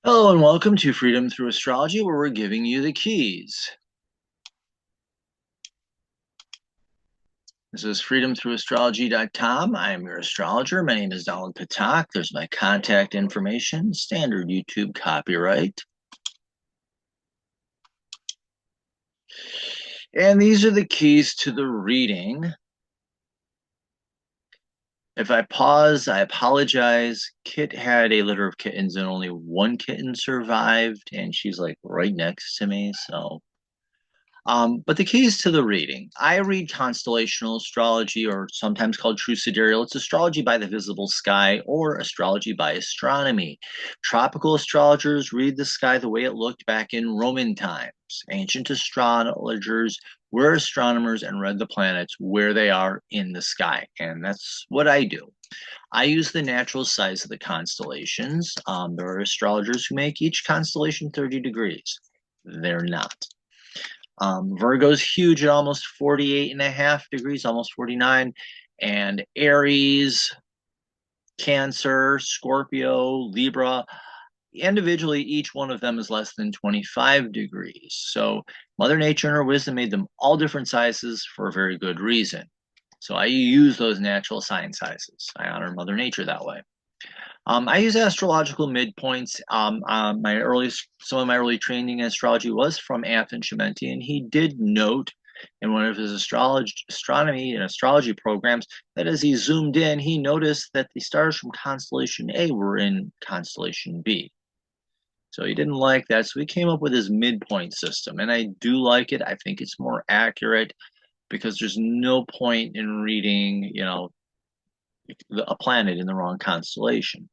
Hello and welcome to Freedom Through Astrology, where we're giving you the keys. This is freedomthroughastrology.com. I am your astrologer. My name is Donald Patak. There's my contact information, standard YouTube copyright. And these are the keys to the reading. If I pause, I apologize. Kit had a litter of kittens and only one kitten survived, and she's like right next to me, so but the keys to the reading. I read constellational astrology, or sometimes called true sidereal. It's astrology by the visible sky or astrology by astronomy. Tropical astrologers read the sky the way it looked back in Roman times. Ancient astrologers were astronomers and read the planets where they are in the sky. And that's what I do. I use the natural size of the constellations. There are astrologers who make each constellation 30 degrees. They're not. Virgo's huge at almost 48 and a half degrees, almost 49. And Aries, Cancer, Scorpio, Libra, individually, each one of them is less than 25 degrees. So Mother Nature and her wisdom made them all different sizes for a very good reason. So I use those natural sign sizes. I honor Mother Nature that way. I use astrological midpoints. Some of my early training in astrology was from Anthony Chimenti, and he did note in one of his astronomy and astrology programs that as he zoomed in, he noticed that the stars from constellation A were in constellation B. So he didn't like that, so he came up with his midpoint system, and I do like it. I think it's more accurate because there's no point in reading, a planet in the wrong constellation.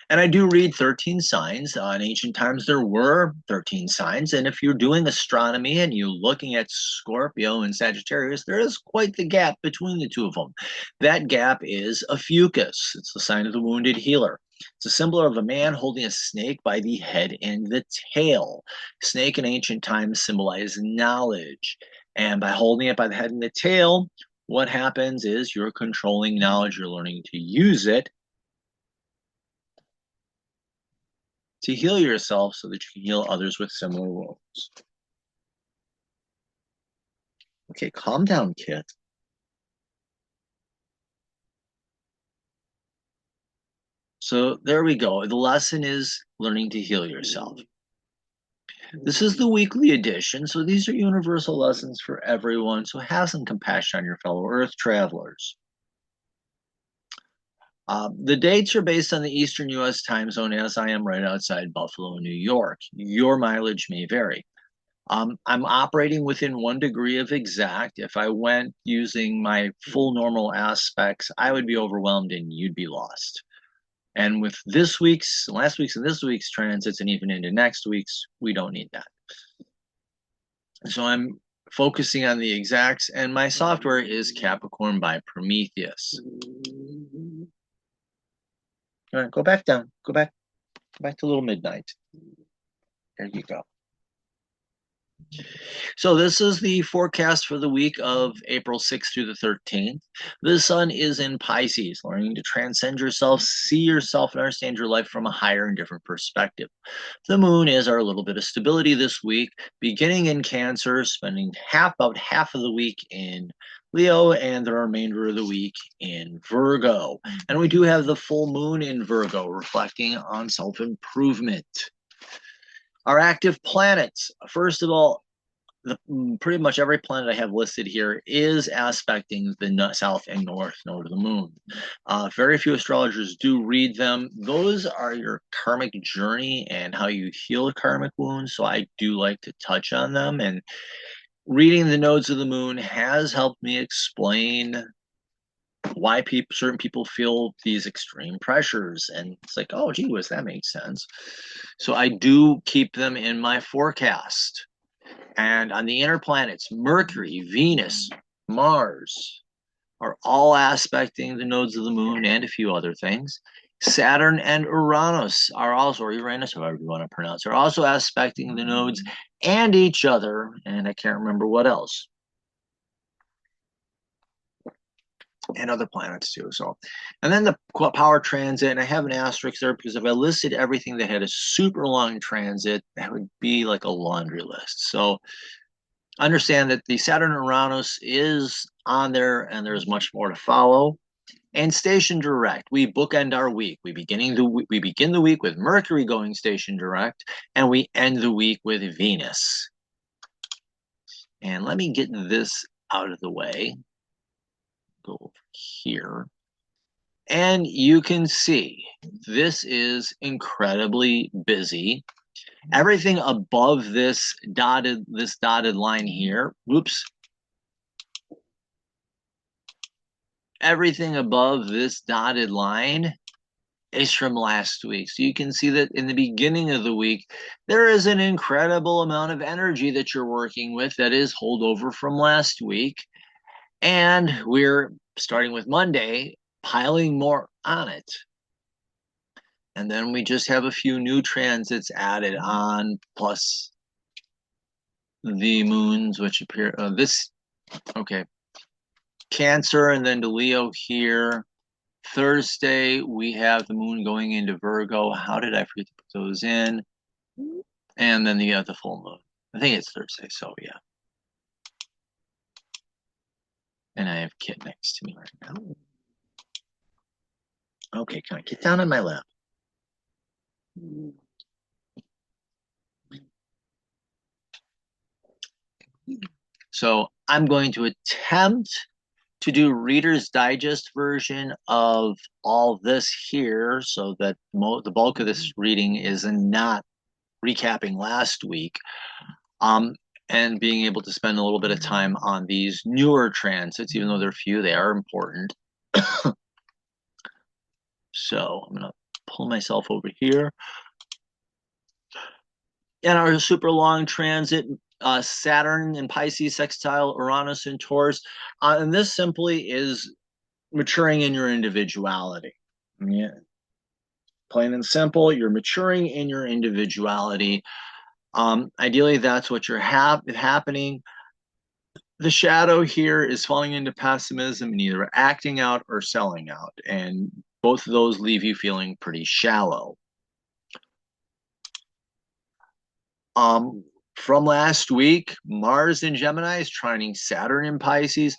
And I do read 13 signs. In ancient times, there were 13 signs. And if you're doing astronomy and you're looking at Scorpio and Sagittarius, there is quite the gap between the two of them. That gap is a fucus. It's the sign of the wounded healer. It's a symbol of a man holding a snake by the head and the tail. Snake in ancient times symbolized knowledge. And by holding it by the head and the tail, what happens is you're controlling knowledge, you're learning to use it to heal yourself so that you can heal others with similar wounds. Okay, calm down, kid. So there we go. The lesson is learning to heal yourself. This is the weekly edition, so these are universal lessons for everyone. So have some compassion on your fellow Earth travelers. The dates are based on the Eastern U.S. time zone, as I am right outside Buffalo, New York. Your mileage may vary. I'm operating within 1 degree of exact. If I went using my full normal aspects, I would be overwhelmed and you'd be lost. And with last week's and this week's transits, and even into next week's, we don't need that. So I'm focusing on the exacts, and my software is Capricorn by Prometheus. All right, go back down. Go back to little midnight. There you go. So this is the forecast for the week of April 6th through the 13th. The sun is in Pisces, learning to transcend yourself, see yourself, and understand your life from a higher and different perspective. The moon is our little bit of stability this week, beginning in Cancer, spending about half of the week in Leo and the remainder of the week in Virgo. And we do have the full moon in Virgo, reflecting on self-improvement. Our active planets. First of all, pretty much every planet I have listed here is aspecting the south and north node of the moon. Very few astrologers do read them. Those are your karmic journey and how you heal a karmic wound. So I do like to touch on them. And reading the nodes of the moon has helped me explain why certain people feel these extreme pressures. And it's like, oh, gee whiz, that makes sense. So I do keep them in my forecast. And on the inner planets, Mercury, Venus, Mars are all aspecting the nodes of the moon and a few other things. Saturn and Uranus are also, or Uranus, however you want to pronounce, are also aspecting the nodes and each other. And I can't remember what else. and other planets too. So, and then the power transit, and I have an asterisk there because if I listed everything that had a super long transit, that would be like a laundry list. So understand that the Saturn Uranus is on there, and there's much more to follow. And station direct, we bookend our week. We begin the week with Mercury going station direct, and we end the week with Venus. And let me get this out of the way. Go over here. And you can see this is incredibly busy. Everything above this dotted line here, whoops. Everything above this dotted line is from last week. So you can see that in the beginning of the week, there is an incredible amount of energy that you're working with that is holdover from last week. And we're starting with Monday, piling more on it. And then we just have a few new transits added on, plus the moons, which appear, okay. Cancer and then to Leo here. Thursday, we have the moon going into Virgo. How did I forget to put those in? And then you have the full moon. I think it's Thursday, so yeah. And I have Kit next to me right now. Okay, can I get down on my lap? So I'm going to attempt to do Reader's Digest version of all this here so that the bulk of this reading is not recapping last week, and being able to spend a little bit of time on these newer transits, even though they're few, they are important. So I'm going to pull myself over here. And our super long transit, Saturn in Pisces, Sextile, Uranus in Taurus. And this simply is maturing in your individuality. Yeah. Plain and simple, you're maturing in your individuality. Ideally, that's what you're happening. The shadow here is falling into pessimism and either acting out or selling out. And both of those leave you feeling pretty shallow. From last week, Mars in Gemini is trining Saturn in Pisces.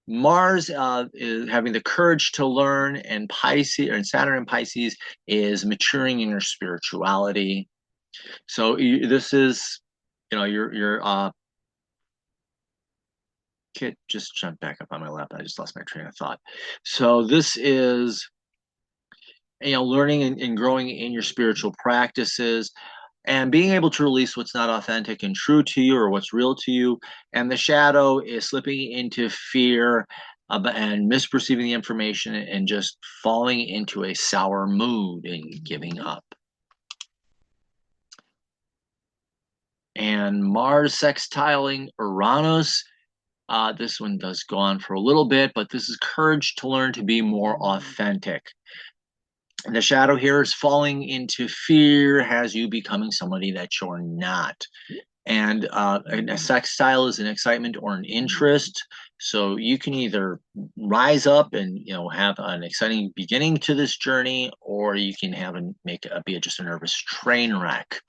Mars is having the courage to learn, and Saturn in Pisces is maturing in your spirituality. So this is, your Kit just jumped back up on my lap. I just lost my train of thought. So this is, learning and growing in your spiritual practices, and being able to release what's not authentic and true to you or what's real to you. And the shadow is slipping into fear and misperceiving the information and just falling into a sour mood and giving up. And Mars sextiling Uranus. This one does go on for a little bit, but this is courage to learn to be more authentic. And the shadow here is falling into fear, has you becoming somebody that you're not. And a sextile is an excitement or an interest. So you can either rise up and have an exciting beginning to this journey, or you can be just a nervous train wreck.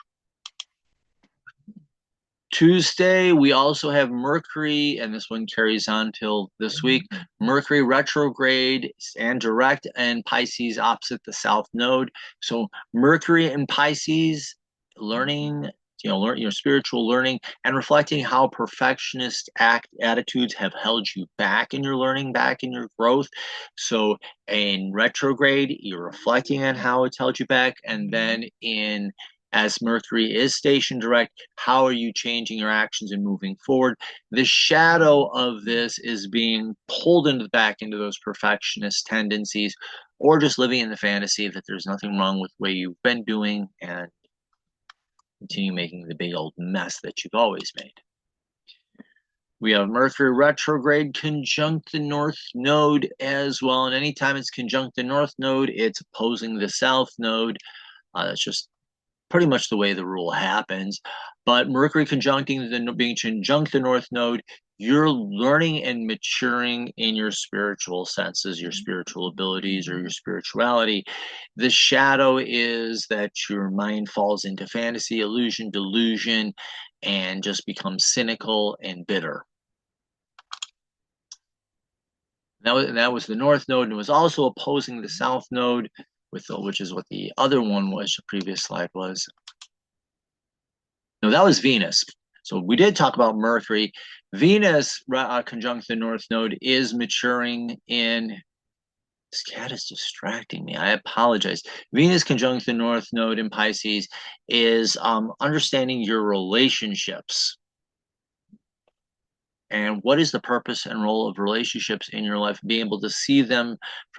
Tuesday, we also have Mercury, and this one carries on till this week. Mercury retrograde and direct and Pisces opposite the South Node. So Mercury and Pisces, learning, your spiritual learning and reflecting how perfectionist attitudes have held you back in your learning, back in your growth. So in retrograde, you're reflecting on how it's held you back, and then as Mercury is station direct, how are you changing your actions and moving forward? The shadow of this is being pulled back into those perfectionist tendencies, or just living in the fantasy that there's nothing wrong with the way you've been doing and continue making the big old mess that you've always made. We have Mercury retrograde conjunct the North Node as well. And anytime it's conjunct the North Node, it's opposing the South Node. That's just pretty much the way the rule happens. But Mercury being conjunct the North Node you're learning and maturing in your spiritual senses, your spiritual abilities, or your spirituality. The shadow is that your mind falls into fantasy, illusion, delusion, and just becomes cynical and bitter. That was the North Node, and it was also opposing the South Node, which is what the other one was, the previous slide was. No, that was Venus. So we did talk about Mercury. Venus conjunct the North Node is maturing in. This cat is distracting me. I apologize. Venus conjunct the North Node in Pisces is understanding your relationships. And what is the purpose and role of relationships in your life? Being able to see them,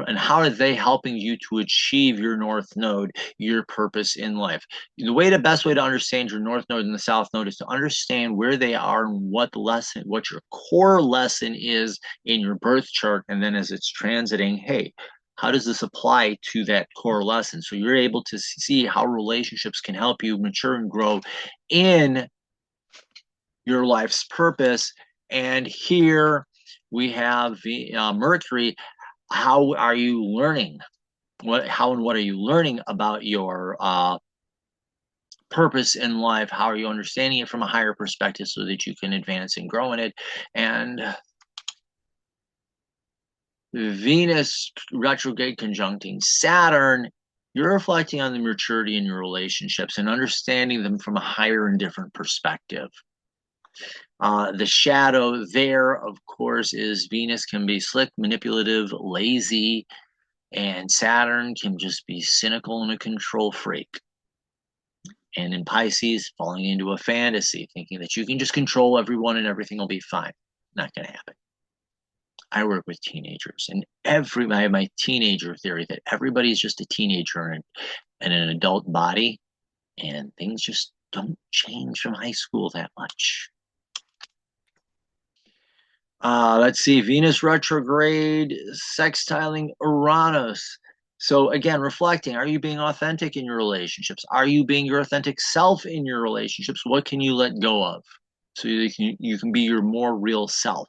and how are they helping you to achieve your North Node, your purpose in life? The best way to understand your North Node and the South Node is to understand where they are and what your core lesson is in your birth chart. And then as it's transiting, hey, how does this apply to that core lesson? So you're able to see how relationships can help you mature and grow in your life's purpose. And here we have Mercury. How are you learning? What are you learning about your purpose in life? How are you understanding it from a higher perspective so that you can advance and grow in it? And Venus retrograde conjuncting Saturn, you're reflecting on the maturity in your relationships and understanding them from a higher and different perspective. The shadow there, of course, is Venus can be slick, manipulative, lazy, and Saturn can just be cynical and a control freak. And in Pisces, falling into a fantasy, thinking that you can just control everyone and everything will be fine. Not going to happen. I work with teenagers, and I have my teenager theory that everybody's just a teenager in an adult body, and things just don't change from high school that much. Let's see, Venus retrograde, sextiling Uranus. So again, reflecting, are you being authentic in your relationships? Are you being your authentic self in your relationships? What can you let go of so you can be your more real self?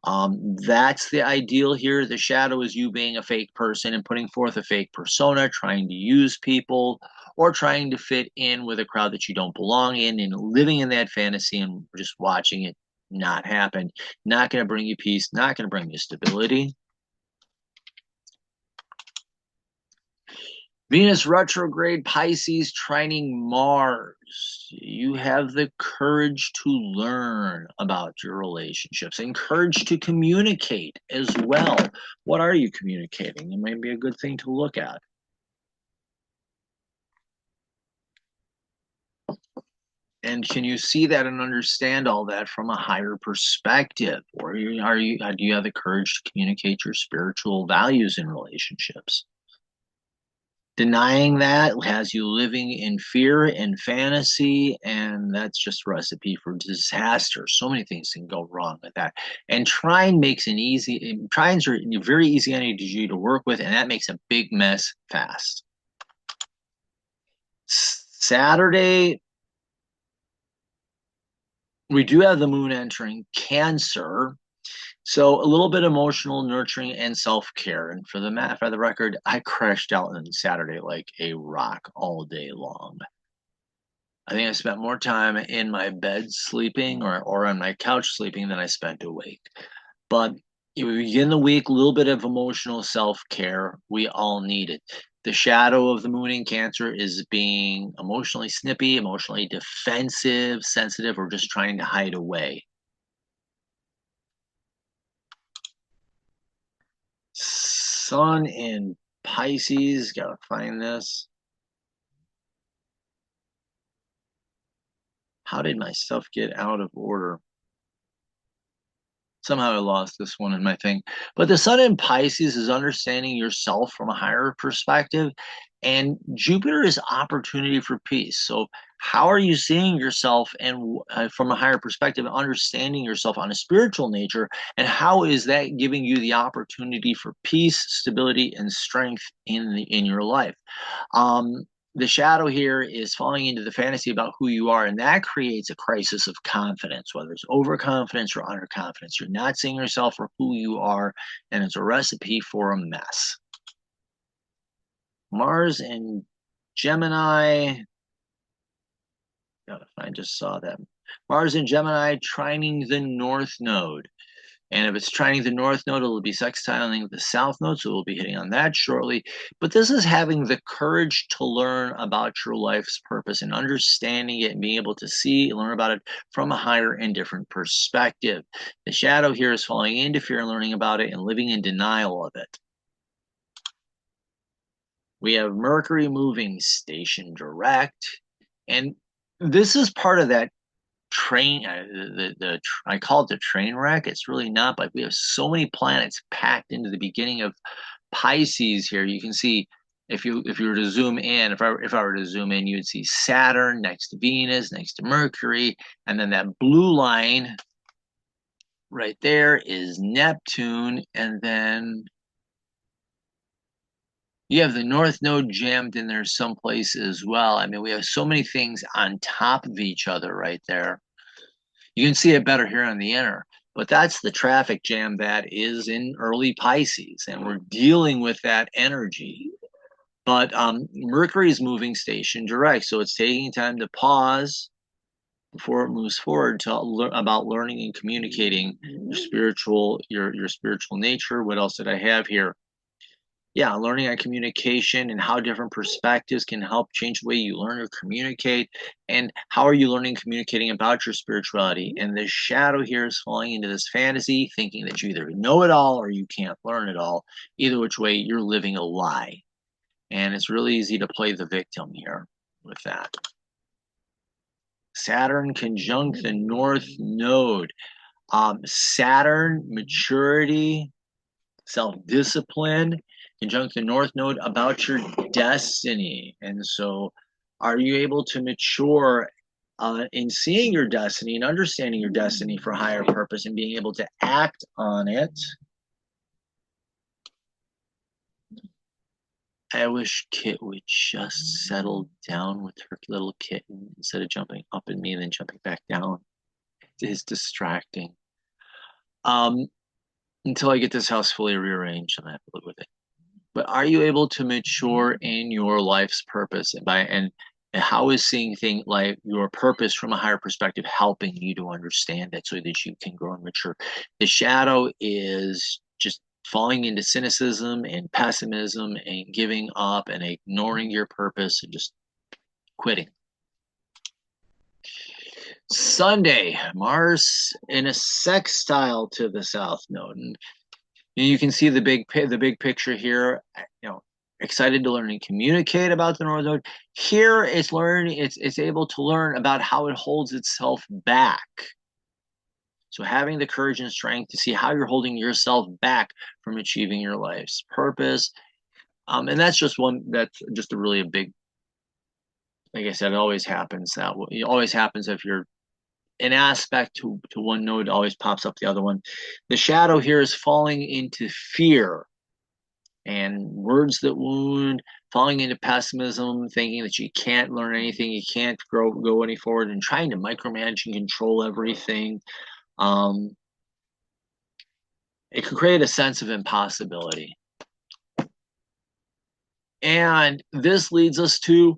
That's the ideal here. The shadow is you being a fake person and putting forth a fake persona, trying to use people or trying to fit in with a crowd that you don't belong in and living in that fantasy and just watching it not happen. Not going to bring you peace, not going to bring you stability. Venus retrograde, Pisces trining Mars. You have the courage to learn about your relationships and courage to communicate as well. What are you communicating? It might be a good thing to look at. And can you see that and understand all that from a higher perspective? Or do you have the courage to communicate your spiritual values in relationships? Denying that has you living in fear and fantasy, and that's just a recipe for disaster. So many things can go wrong with that. And trine makes trines are very easy energy to work with, and that makes a big mess fast. Saturday, we do have the moon entering Cancer. So a little bit emotional, nurturing, and self-care. And for the record, I crashed out on Saturday like a rock all day long. I think I spent more time in my bed sleeping or on my couch sleeping than I spent awake. But we begin the week, a little bit of emotional self-care. We all need it. The shadow of the moon in Cancer is being emotionally snippy, emotionally defensive, sensitive, or just trying to hide away. Sun in Pisces, gotta find this. How did my stuff get out of order? Somehow I lost this one in my thing. But the sun in Pisces is understanding yourself from a higher perspective, and Jupiter is opportunity for peace. So how are you seeing yourself and from a higher perspective, understanding yourself on a spiritual nature, and how is that giving you the opportunity for peace, stability, and strength in your life? the shadow here is falling into the fantasy about who you are, and that creates a crisis of confidence, whether it's overconfidence or underconfidence. You're not seeing yourself for who you are, and it's a recipe for a mess. Mars in Gemini. I just saw that. Mars in Gemini trining the North Node. And if it's trining the North Node, it'll be sextiling the South Node, so we'll be hitting on that shortly. But this is having the courage to learn about your life's purpose and understanding it and being able to see and learn about it from a higher and different perspective. The shadow here is falling into fear and learning about it and living in denial of it. We have Mercury moving station direct, and this is part of that train. I call it the train wreck. It's really not, but we have so many planets packed into the beginning of Pisces here. You can see if you were to zoom in, if I were to zoom in, you would see Saturn next to Venus, next to Mercury, and then that blue line right there is Neptune, and then you have the North Node jammed in there someplace as well. I mean, we have so many things on top of each other right there. You can see it better here on the inner, but that's the traffic jam that is in early Pisces, and we're dealing with that energy. But Mercury is moving station direct, so it's taking time to pause before it moves forward to about learning and communicating your spiritual nature. What else did I have here? Yeah, learning on communication and how different perspectives can help change the way you learn or communicate. And how are you learning, communicating about your spirituality? And the shadow here is falling into this fantasy, thinking that you either know it all or you can't learn it all. Either which way, you're living a lie. And it's really easy to play the victim here with that. Saturn conjunct the North Node. Saturn, maturity, self-discipline, conjunct the North Node about your destiny. And so are you able to mature in seeing your destiny and understanding your destiny for higher purpose and being able to act on it? I wish Kit would just settle down with her little kitten instead of jumping up at me and then jumping back down. It is distracting. Until I get this house fully rearranged, I'm gonna have to live with it. But are you able to mature in your life's purpose and how is seeing things like your purpose from a higher perspective helping you to understand it so that you can grow and mature? The shadow is just falling into cynicism and pessimism and giving up and ignoring your purpose and just quitting. Sunday, Mars in a sextile to the South Node. And you can see the big picture here. You know, excited to learn and communicate about the North Node. Here, it's able to learn about how it holds itself back. So having the courage and strength to see how you're holding yourself back from achieving your life's purpose. And that's just a really big, like I said, it always happens that way. It always happens if you're an aspect to one node always pops up the other one. The shadow here is falling into fear and words that wound, falling into pessimism, thinking that you can't learn anything, you can't go any forward, and trying to micromanage and control everything. It could create a sense of impossibility. And this leads us to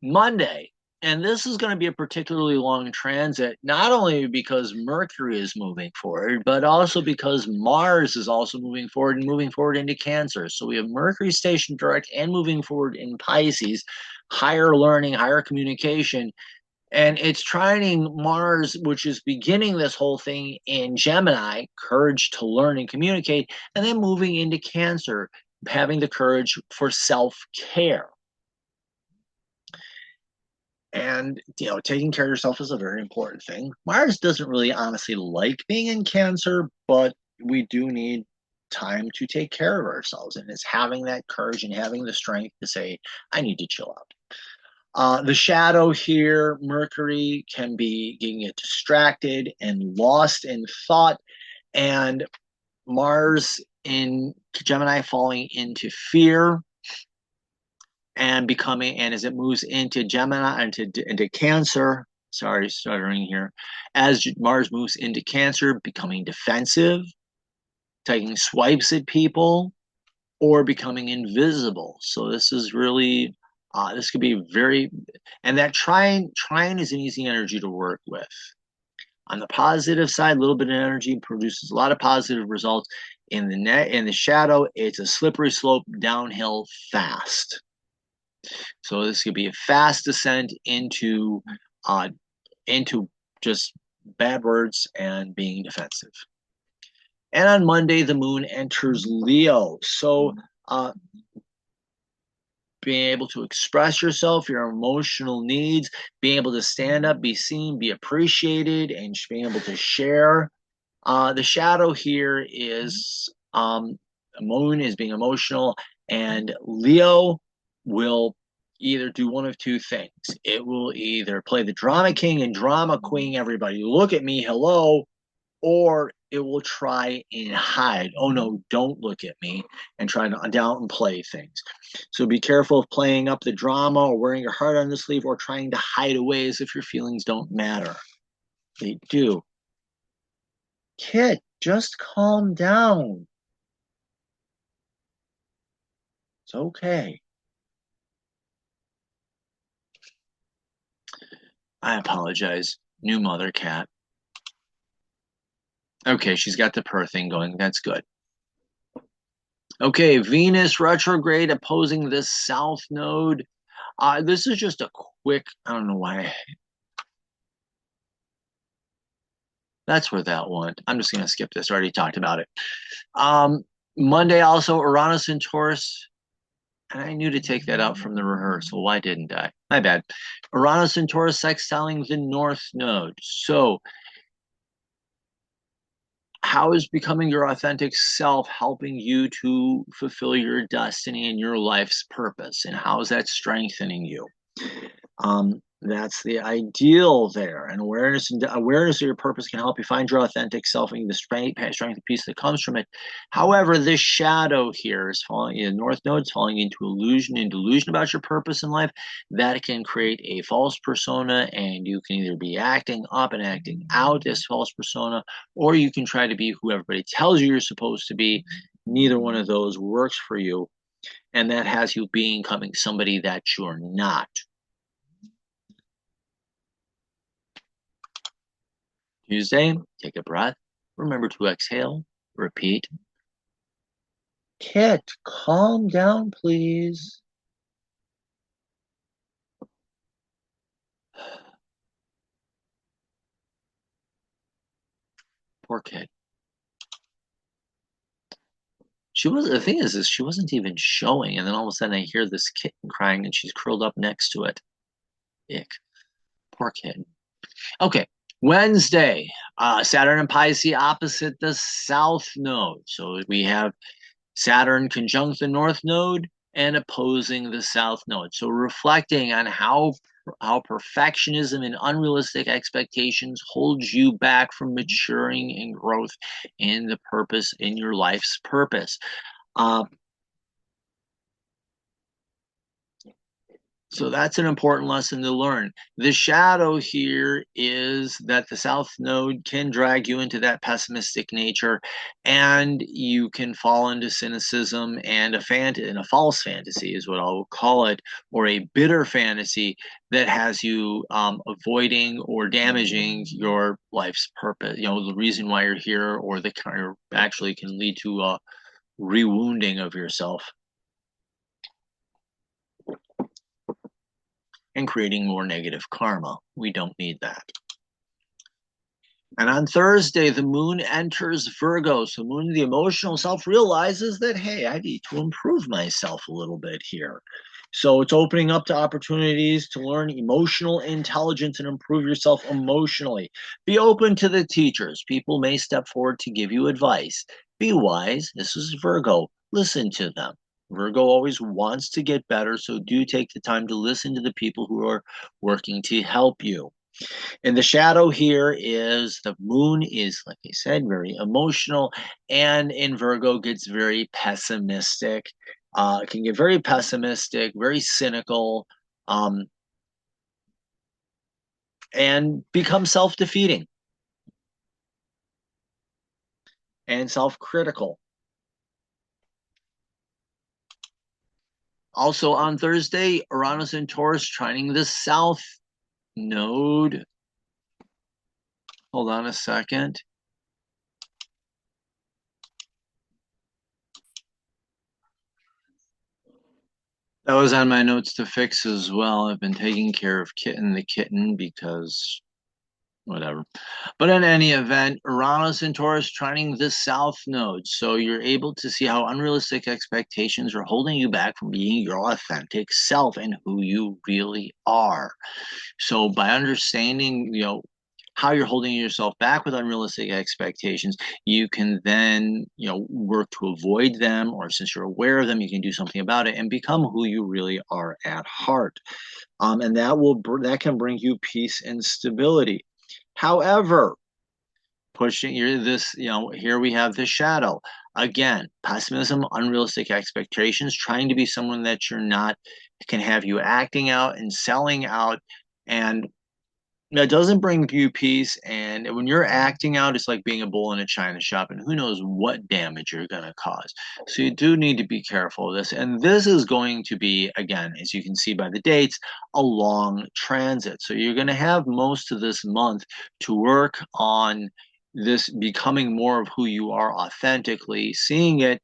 Monday. And this is going to be a particularly long transit, not only because Mercury is moving forward, but also because Mars is also moving forward and moving forward into Cancer. So we have Mercury stationed direct and moving forward in Pisces, higher learning, higher communication. And it's trining Mars, which is beginning this whole thing in Gemini, courage to learn and communicate, and then moving into Cancer, having the courage for self-care. And, taking care of yourself is a very important thing. Mars doesn't really honestly like being in Cancer, but we do need time to take care of ourselves. And it's having that courage and having the strength to say, I need to chill out. The shadow here, Mercury, can be getting distracted and lost in thought. And Mars in Gemini falling into fear. and becoming, and as it moves into Gemini, into Cancer, sorry, stuttering here, as Mars moves into Cancer, becoming defensive, taking swipes at people, or becoming invisible. So this is really, this could be very, and that trine is an easy energy to work with. On the positive side, a little bit of energy produces a lot of positive results. In the shadow, it's a slippery slope downhill fast. So this could be a fast descent uh, into just bad words and being defensive. And on Monday, the moon enters Leo. So being able to express yourself, your emotional needs, being able to stand up, be seen, be appreciated, and being able to share. The shadow here is moon is being emotional, and Leo will either do one of two things. It will either play the drama king and drama queen, everybody look at me, hello, or it will try and hide. Oh no, don't look at me, and try to downplay things. So be careful of playing up the drama or wearing your heart on the sleeve or trying to hide away as if your feelings don't matter. They do. Kid, just calm down. It's okay. I apologize. New mother cat. Okay, she's got the purr thing going. That's good. Okay, Venus retrograde opposing this south node. This is just a quick, I don't know why. That's where that went. I'm just going to skip this. I already talked about it. Monday also, Uranus and Taurus. And I knew to take that out from the rehearsal. Why didn't I? My bad. Uranus and Taurus sextiling the north node. So how is becoming your authentic self helping you to fulfill your destiny and your life's purpose? And how is that strengthening you? That's the ideal there. And awareness of your purpose can help you find your authentic self and the strength and peace that comes from it. However, this shadow here is falling in the north node, is falling into illusion and delusion about your purpose in life. That can create a false persona, and you can either be acting up and acting out this false persona, or you can try to be who everybody tells you you're supposed to be. Neither one of those works for you, and that has you becoming somebody that you're not. Tuesday, take a breath. Remember to exhale. Repeat. Kit, calm down, please. Poor kid. The thing is she wasn't even showing, and then all of a sudden I hear this kitten crying and she's curled up next to it. Ick. Poor kid. Okay. Wednesday, Saturn and Pisces opposite the south node. So we have Saturn conjunct the north node and opposing the south node. So reflecting on how perfectionism and unrealistic expectations holds you back from maturing and growth in the purpose, in your life's purpose. So that's an important lesson to learn. The shadow here is that the south node can drag you into that pessimistic nature, and you can fall into cynicism and a false fantasy is what I'll call it, or a bitter fantasy that has you avoiding or damaging your life's purpose. You know, the reason why you're here, or the kind actually can lead to a rewounding of yourself and creating more negative karma. We don't need that. And on Thursday, the moon enters Virgo. So moon, the emotional self, realizes that, hey, I need to improve myself a little bit here. So it's opening up to opportunities to learn emotional intelligence and improve yourself emotionally. Be open to the teachers. People may step forward to give you advice. Be wise. This is Virgo. Listen to them. Virgo always wants to get better, so do take the time to listen to the people who are working to help you. And the shadow here is the moon is, like I said, very emotional, and in Virgo gets very pessimistic. It can get very pessimistic, very cynical, um, and become self-defeating and self-critical. Also on Thursday, Uranus and Taurus trining the South Node. Hold on a second. That was on my notes to fix as well. I've been taking care of Kitten the kitten because whatever. But in any event, Uranus and Taurus trining the South Node. So you're able to see how unrealistic expectations are holding you back from being your authentic self and who you really are. So by understanding, how you're holding yourself back with unrealistic expectations, you can then, work to avoid them, or since you're aware of them, you can do something about it and become who you really are at heart. And that can bring you peace and stability. However, pushing this, here we have the shadow. Again, pessimism, unrealistic expectations, trying to be someone that you're not can have you acting out and selling out. And that doesn't bring you peace. And when you're acting out, it's like being a bull in a china shop, and who knows what damage you're going to cause. So you do need to be careful of this. And this is going to be, again, as you can see by the dates, a long transit. So you're going to have most of this month to work on this becoming more of who you are authentically, seeing it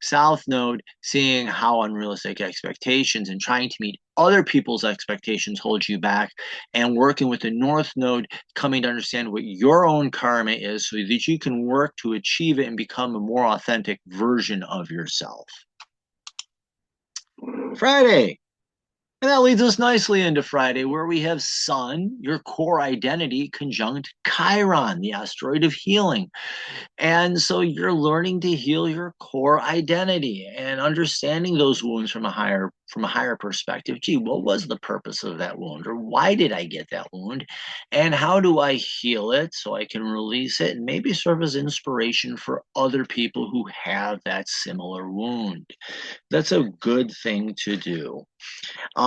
South Node, seeing how unrealistic expectations and trying to meet other people's expectations hold you back, and working with the North Node, coming to understand what your own karma is so that you can work to achieve it and become a more authentic version of yourself. Friday. And that leads us nicely into Friday, where we have Sun, your core identity, conjunct Chiron, the asteroid of healing. And so you're learning to heal your core identity and understanding those wounds from a higher perspective. Gee, what was the purpose of that wound? Or why did I get that wound? And how do I heal it so I can release it and maybe serve as inspiration for other people who have that similar wound? That's a good thing to do.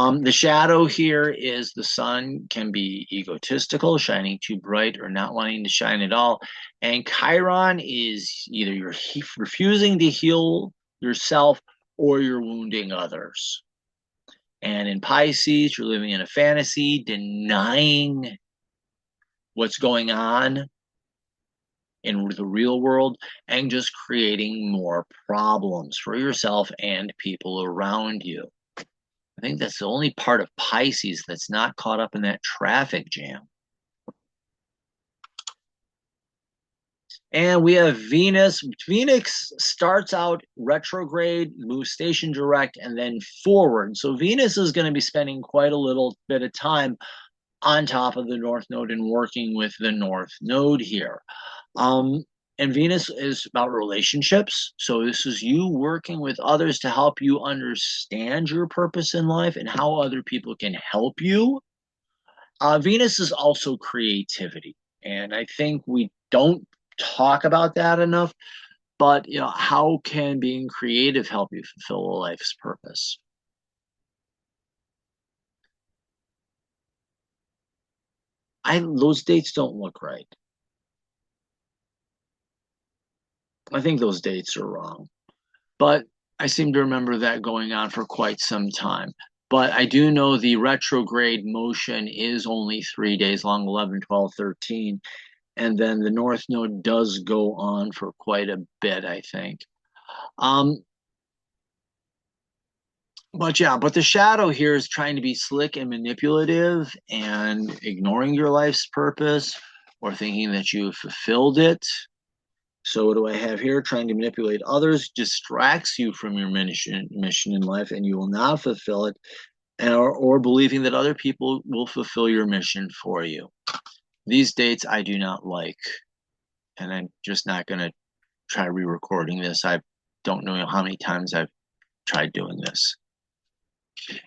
The shadow here is the sun can be egotistical, shining too bright, or not wanting to shine at all. And Chiron is either you're refusing to heal yourself or you're wounding others. And in Pisces, you're living in a fantasy, denying what's going on in the real world and just creating more problems for yourself and people around you. I think that's the only part of Pisces that's not caught up in that traffic jam. And we have Venus. Venus starts out retrograde, moves station direct, and then forward. So Venus is going to be spending quite a little bit of time on top of the North Node and working with the North Node here. Um, and Venus is about relationships. So this is you working with others to help you understand your purpose in life and how other people can help you. Venus is also creativity. And I think we don't talk about that enough, but how can being creative help you fulfill a life's purpose? Those dates don't look right. I think those dates are wrong. But I seem to remember that going on for quite some time. But I do know the retrograde motion is only 3 days long, 11, 12, 13. And then the North Node does go on for quite a bit, I think. Um, but the shadow here is trying to be slick and manipulative and ignoring your life's purpose or thinking that you have fulfilled it. So what do I have here? Trying to manipulate others distracts you from your mission in life, and you will not fulfill it, or believing that other people will fulfill your mission for you. These dates I do not like, and I'm just not going to try re-recording this. I don't know how many times I've tried doing this.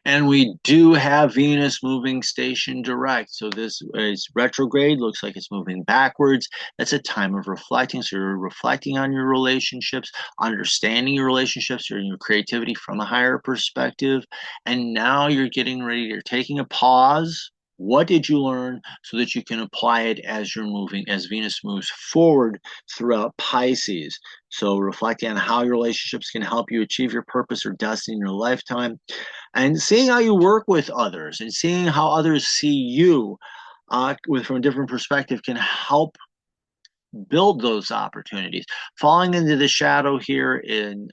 And we do have Venus moving station direct. So this is retrograde, looks like it's moving backwards. That's a time of reflecting. So you're reflecting on your relationships, understanding your relationships, your creativity from a higher perspective. And now you're getting ready, you're taking a pause. What did you learn so that you can apply it as you're moving, as Venus moves forward throughout Pisces? So reflecting on how your relationships can help you achieve your purpose or destiny in your lifetime, and seeing how you work with others and seeing how others see you from a different perspective can help build those opportunities. Falling into the shadow here in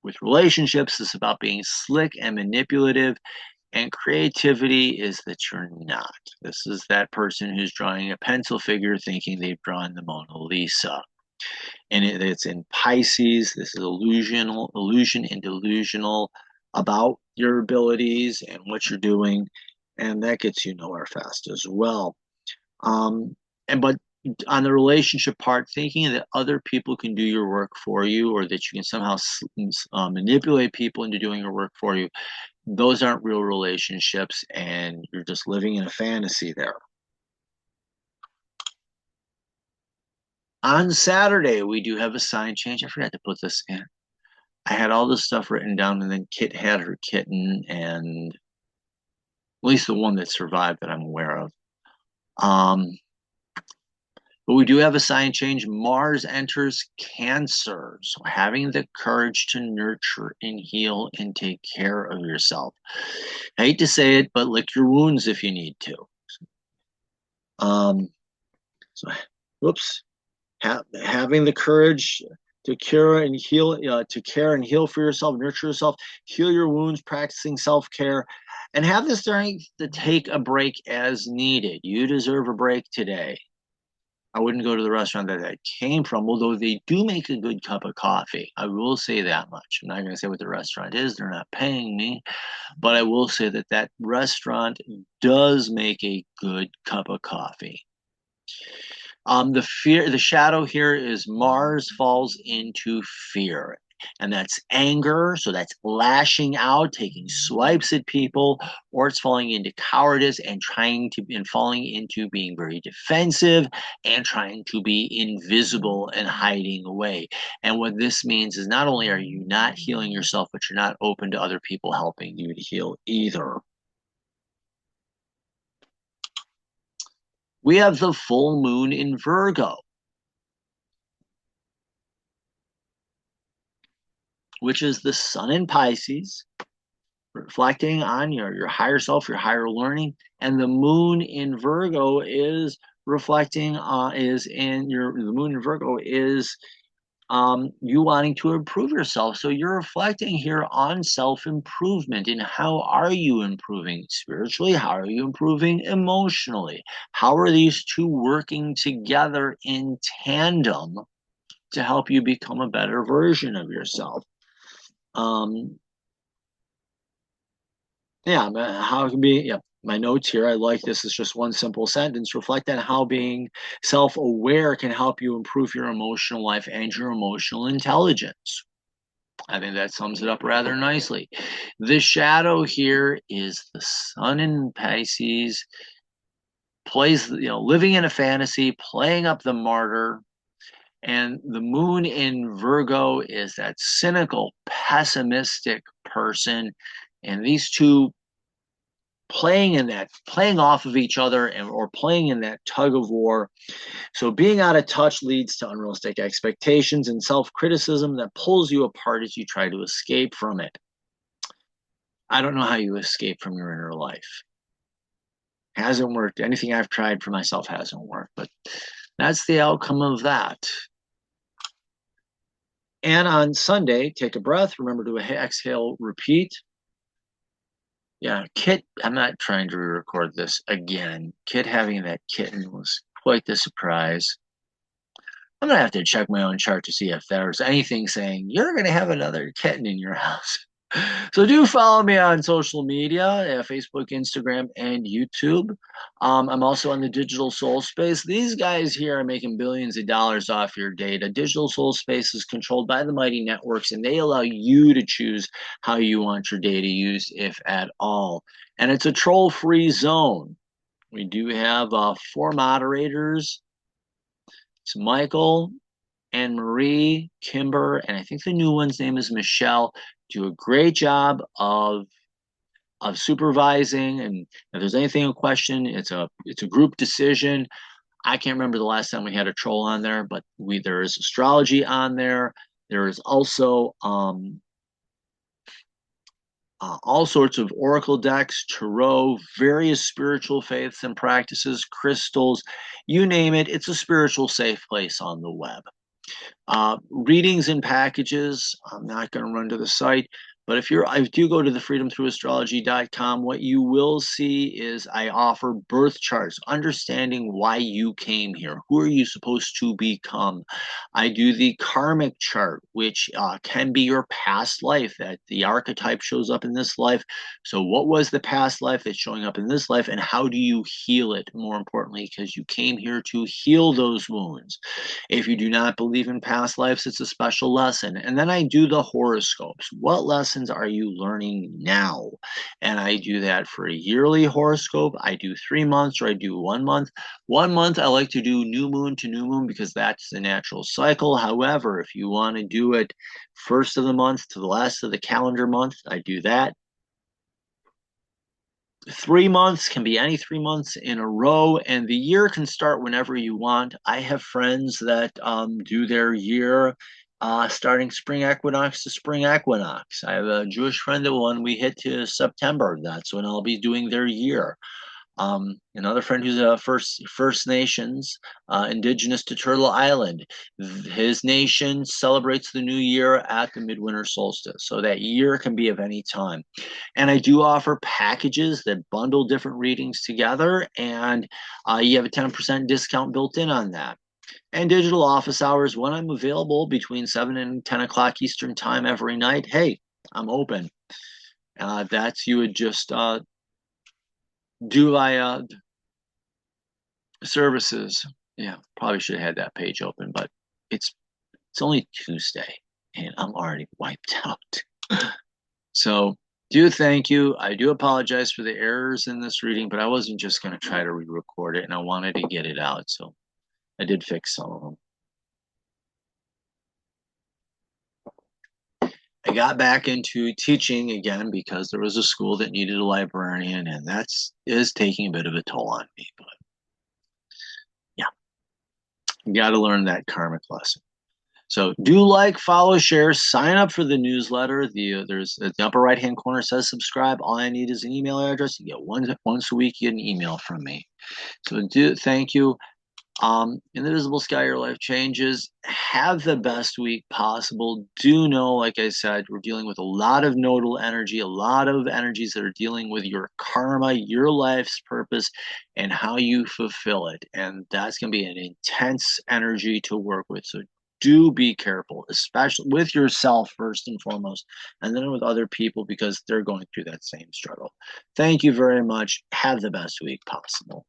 with relationships is about being slick and manipulative, and creativity is that you're not. This is that person who's drawing a pencil figure thinking they've drawn the Mona Lisa. And it's in Pisces. This is illusion and delusional about your abilities and what you're doing, and that gets you nowhere fast as well. And but on the relationship part, thinking that other people can do your work for you, or that you can somehow manipulate people into doing your work for you, those aren't real relationships, and you're just living in a fantasy there. On Saturday, we do have a sign change. I forgot to put this in. I had all this stuff written down, and then Kit had her kitten, and at least the one that survived that I'm aware of. Um, but we do have a sign change. Mars enters Cancer. So having the courage to nurture and heal and take care of yourself. I hate to say it, but lick your wounds if you need to. Um, so, whoops. Having the courage to cure and heal, to care and heal for yourself, nurture yourself, heal your wounds, practicing self-care, and have the strength to take a break as needed. You deserve a break today. I wouldn't go to the restaurant that I came from, although they do make a good cup of coffee. I will say that much. I'm not going to say what the restaurant is. They're not paying me, but I will say that that restaurant does make a good cup of coffee. The shadow here is Mars falls into fear, and that's anger. So that's lashing out, taking swipes at people, or it's falling into cowardice and falling into being very defensive and trying to be invisible and hiding away. And what this means is not only are you not healing yourself, but you're not open to other people helping you to heal either. We have the full moon in Virgo, which is the sun in Pisces, reflecting on your higher self, your higher learning, and the moon in Virgo is reflecting is in your the moon in Virgo is you wanting to improve yourself. So you're reflecting here on self-improvement and how are you improving spiritually? How are you improving emotionally? How are these two working together in tandem to help you become a better version of yourself? Um, yeah, how it can be, yeah, my notes here, I like this. It's just one simple sentence. Reflect on how being self-aware can help you improve your emotional life and your emotional intelligence. I think that sums it up rather nicely. The shadow here is the sun in Pisces, plays, living in a fantasy, playing up the martyr. And the moon in Virgo is that cynical, pessimistic person. And these two playing off of each other or playing in that tug of war. So being out of touch leads to unrealistic expectations and self-criticism that pulls you apart as you try to escape from it. I don't know how you escape from your inner life. Hasn't worked. Anything I've tried for myself hasn't worked, but that's the outcome of that. And on Sunday, take a breath. Remember to exhale, repeat. Yeah, Kit, I'm not trying to re-record this again. Kit having that kitten was quite the surprise. I'm gonna have to check my own chart to see if there's anything saying you're gonna have another kitten in your house. So do follow me on social media, Facebook, Instagram, and YouTube. I'm also on the Digital Soul Space. These guys here are making billions of dollars off your data. Digital Soul Space is controlled by the mighty networks, and they allow you to choose how you want your data used, if at all. And it's a troll-free zone. We do have four moderators. It's Michael, Anne Marie, Kimber, and I think the new one's name is Michelle. Do a great job of supervising, and if there's anything in question, it's a group decision. I can't remember the last time we had a troll on there, but there is astrology on there. There is also all sorts of oracle decks, tarot, various spiritual faiths and practices, crystals, you name it. It's a spiritual safe place on the web. Readings and packages, I'm not going to run to the site, but if you go to the freedomthroughastrology.com, what you will see is I offer birth charts, understanding why you came here. Who are you supposed to become? I do the karmic chart, which can be your past life, that the archetype shows up in this life. So what was the past life that's showing up in this life, and how do you heal it, more importantly, because you came here to heal those wounds. If you do not believe in past lives, it's a special lesson. And then I do the horoscopes. What lessons are you learning now? And I do that for a yearly horoscope. I do 3 months, or I do 1 month. 1 month, I like to do new moon to new moon because that's the natural cycle. However, if you want to do it first of the month to the last of the calendar month, I do that. 3 months can be any 3 months in a row, and the year can start whenever you want. I have friends that do their year starting spring equinox to spring equinox. I have a Jewish friend that when we hit to September, that's when I'll be doing their year. Another friend who's a First Nations, indigenous to Turtle Island. His nation celebrates the new year at the midwinter solstice. So that year can be of any time. And I do offer packages that bundle different readings together, and you have a 10% discount built in on that. And digital office hours when I'm available between 7 and 10 o'clock Eastern time every night. Hey, I'm open. That's you would just do my services. Yeah, probably should have had that page open, but it's it's only Tuesday and I'm already wiped out. So do thank you. I do apologize for the errors in this reading, but I wasn't just going to try to re-record it, and I wanted to get it out, so I did fix some of them. I got back into teaching again because there was a school that needed a librarian, and is taking a bit of a toll on me. But yeah, you got to learn that karmic lesson. So do like, follow, share, sign up for the newsletter. There's at the upper right hand corner says subscribe. All I need is an email address. You get once a week, you get an email from me. So thank you. In the visible sky, your life changes. Have the best week possible. Do know, like I said, we're dealing with a lot of nodal energy, a lot of energies that are dealing with your karma, your life's purpose, and how you fulfill it. And that's going to be an intense energy to work with. So do be careful, especially with yourself first and foremost, and then with other people because they're going through that same struggle. Thank you very much. Have the best week possible.